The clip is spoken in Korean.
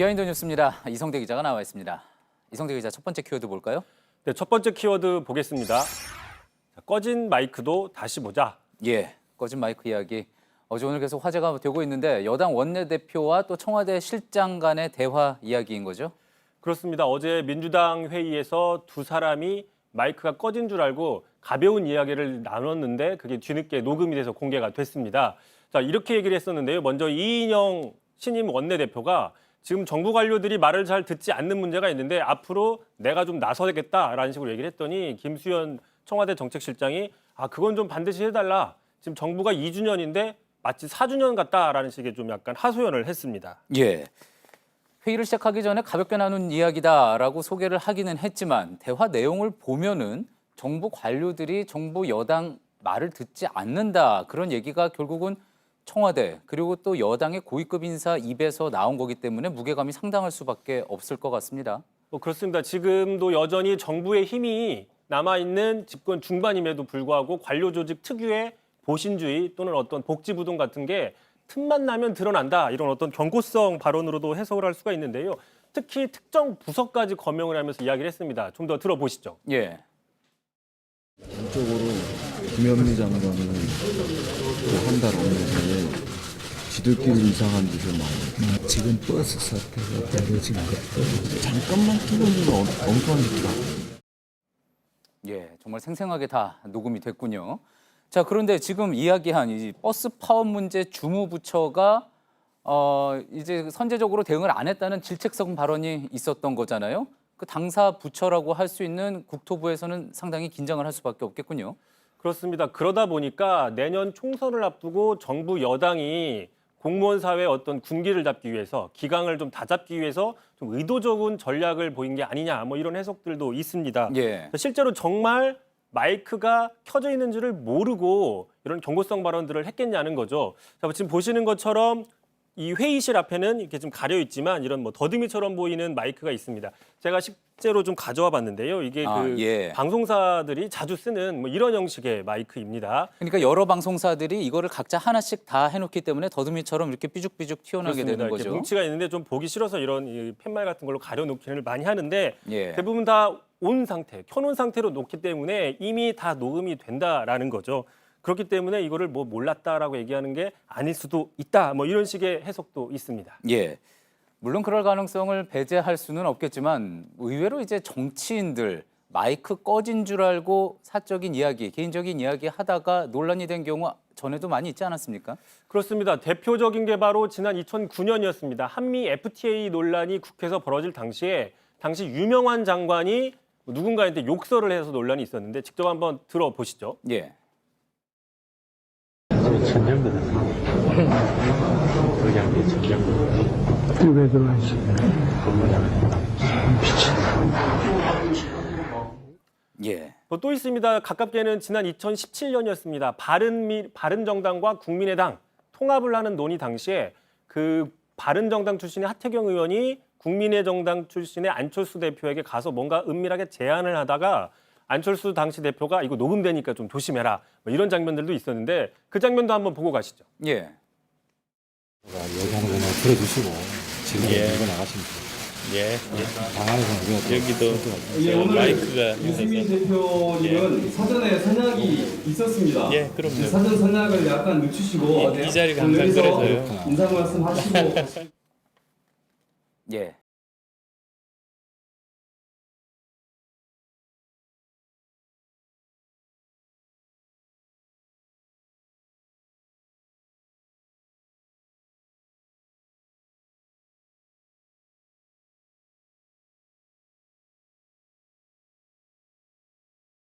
비하인드 뉴스입니다. 이성대 기자가 나와 있습니다. 이성대 기자, 첫 번째 키워드 볼까요? 네, 첫 번째 키워드 보겠습니다. 자, 꺼진 마이크도 다시 보자. 예, 꺼진 마이크 이야기. 어제 오늘 계속 화제가 되고 있는데 여당 원내대표와 또 청와대 실장 간의 대화 이야기인 거죠? 그렇습니다. 어제 민주당 회의에서 두 사람이 마이크가 꺼진 줄 알고 가벼운 이야기를 나눴는데 그게 뒤늦게 녹음이 돼서 공개가 됐습니다. 자, 이렇게 얘기를 했었는데요. 먼저 이인영 신임 원내대표가 지금 정부 관료들이 말을 잘 듣지 않는 문제가 있는데 앞으로 내가 좀 나서겠다라는 식으로 얘기를 했더니 김수현 청와대 정책실장이 그건 좀 반드시 해달라. 지금 정부가 2주년인데 마치 4주년 같다라는 식의 좀 약간 하소연을 했습니다. 예. 회의를 시작하기 전에 가볍게 나눈 이야기다라고 소개를 하기는 했지만 대화 내용을 보면은 정부 관료들이 정부 여당 말을 듣지 않는다 그런 얘기가 결국은 청와대 그리고 또 여당의 고위급 인사 입에서 나온 거기 때문에 무게감이 상당할 수밖에 없을 것 같습니다. 그렇습니다. 지금도 여전히 정부의 힘이 남아있는 집권 중반임에도 불구하고 관료 조직 특유의 보신주의 또는 어떤 복지부동 같은 게 틈만 나면 드러난다. 이런 어떤 경고성 발언으로도 해석을 할 수가 있는데요. 특히 특정 부서까지 거명을 하면서 이야기를 했습니다. 좀 더 들어보시죠. 예. 전적으로 김현미 장관은 한 달 없는 사이에 지들끼리 이상한 짓을 많이 해요. 지금 버스 사태가 벌어진 것도 잠깐만 끼고는 엉뚱한 짓을 하고. 예, 정말 생생하게 다 녹음이 됐군요. 자, 그런데 지금 이야기한 이 버스 파업 문제 주무부처가 이제 선제적으로 대응을 안 했다는 질책성 발언이 있었던 거잖아요. 그 당사 부처라고 할 수 있는 국토부에서는 상당히 긴장을 할 수밖에 없겠군요. 그렇습니다. 그러다 보니까 내년 총선을 앞두고 정부 여당이 공무원 사회의 어떤 군기를 잡기 위해서 기강을 좀 다잡기 위해서 좀 의도적인 전략을 보인 게 아니냐 뭐 이런 해석들도 있습니다. 예. 실제로 정말 마이크가 켜져 있는 줄을 모르고 이런 경고성 발언들을 했겠냐는 거죠. 자, 지금 보시는 것처럼 이 회의실 앞에는 이렇게 좀 가려 있지만 이런 뭐 더듬이처럼 보이는 마이크가 있습니다. 제가 실제로 좀 가져와 봤는데요. 이게 예. 방송사들이 자주 쓰는 뭐 이런 형식의 마이크입니다. 그러니까 여러 방송사들이 이거를 각자 하나씩 다 해놓기 때문에 더듬이처럼 이렇게 삐죽삐죽 튀어나오게 그렇습니다. 되는 이렇게 거죠. 뭉치가 있는데 좀 보기 싫어서 이런 이 팻말 같은 걸로 가려놓기를 많이 하는데 예. 대부분 다 온 상태, 켜놓은 상태로 놓기 때문에 이미 다 녹음이 된다라는 거죠. 그렇기 때문에 이거를 뭐 몰랐다라고 얘기하는 게 아닐 수도 있다. 뭐 이런 식의 해석도 있습니다. 예. 물론 그럴 가능성을 배제할 수는 없겠지만 의외로 이제 정치인들 마이크 꺼진 줄 알고 사적인 이야기, 개인적인 이야기 하다가 논란이 된 경우 전에도 많이 있지 않았습니까? 그렇습니다. 대표적인 게 바로 지난 2009년이었습니다. 한미 FTA 논란이 국회에서 벌어질 당시에 당시 유명한 장관이 누군가한테 욕설을 해서 논란이 있었는데 직접 한번 들어보시죠. 예. 천장보다 의장님 천장보다 왜 들어와 있습니까? 예. 또 있습니다. 가깝게는 지난 2017년이었습니다. 바른정당과 국민의당 통합을 하는 논의 당시에 그 바른정당 출신의 하태경 의원이 국민의정당 출신의 안철수 대표에게 가서 뭔가 은밀하게 제안을 하다가 안철수 당시 대표가 이거 녹음되니까 좀 조심해라. 뭐 이런 장면들도 있었는데 그 장면도 한번 보고 가시죠. 예. 얘기하는 거는 들어주시고 지금 들고 나가시면 돼요. 방 안에서 우리가 오늘 마이크가 유승민 대표님은 사전에 선약이 있었습니다. 예, 그럼요. 사전 선약을 약간 늦추시고 이 자리가 항상 여기서 그래서요. 인사 말씀 하시고 예.